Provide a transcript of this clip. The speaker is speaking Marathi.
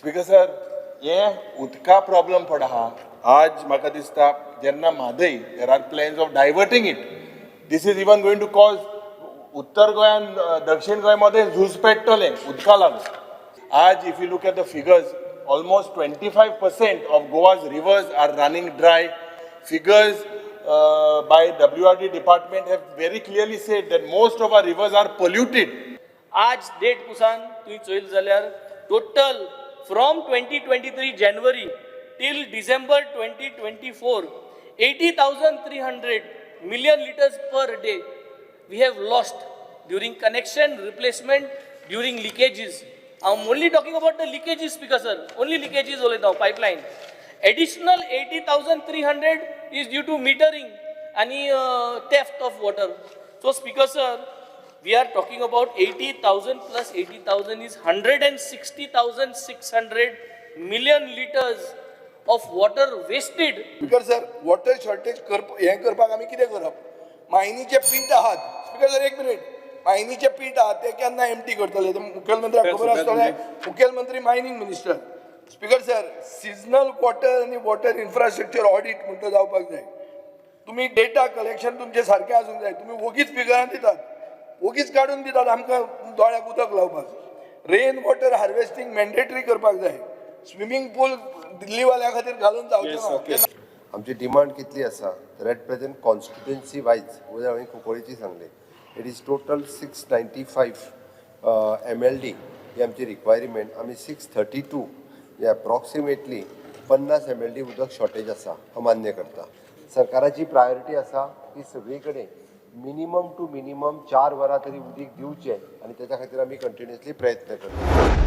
स्पीकर सर, ये उदका प्रॉब्लम पड आहा. आज म्हाका दिसता जेन्ना Mhadei there are plans of diverting it. This is even going to cause उत्तर गोंयान दक्षिण गोंय मध्ये झूज पेट्टले उदका लागून. आज if you look at the figures, almost 25% of Goa's rivers are running dry. Figures by WRD department have very clearly said that most of our rivers are polluted. आज डेट पुसान तुम्ही चोयल जाल्यार total from 2023 January till December 2024 80,300 million liters per day we have lost during connection replacement, during leakages. I'm only talking about the leakages, Speaker sir. Only leakages only now, pipeline. Additional 80,300 is due to metering and theft of water. So, Speaker sir, we are talking about 80,000 plus 80,000 is 160,600 million liters of water wasted. Speaker sir, water shortage हे करपाक आमी कितें करप? मायनीचे पीट आहात. Speaker sir, एक मिनिट. मायनीचे पीट आहात ते केन्ना एम्प्टी करतले? मुखेलमंत्र्याक खबर आसतलें. मुखेलमंत्री mining minister. Speaker sir, seasonal water आणि वॉटर इन्फ्रास्ट्रक्चर ऑडिट म्हणतो जावपाक जाय. तुम्ही डेटा कलेक्शन तुमचे सारखे आसूंक जाय. तुम्ही वगीच फिगरां दितात, वगीच काढून दितात आमकां दोळ्याक उदक लावपाक. रेन वॉटर हार्वेस्टिंग मॅन्डेटरी करपाक जाय. स्विमींग पूल दिल्लीवाल्या खातीर घालून जावचें ना. आमची डिमांड कितली आसा तर एट प्रेझेंट कॉन्स्टिट्युएन्सी वायज हांवें कुंकळीची सांगले. इट इज टोटल 695 MLD ही आमची रिक्वायरमेंट. आमी 632 या अप्रॉक्सिमेटली 50 MLD उदक शॉर्टेज आसा हांव मान्य करता. सरकाराची प्रायोरिटी आसा की सगळी कडेन मिनिमम टू मिनिमम 4 वरां तरी उदीक दिवचें आनी त्याच्या खातीर आमी कंटिन्युअसली प्रयत्न करता.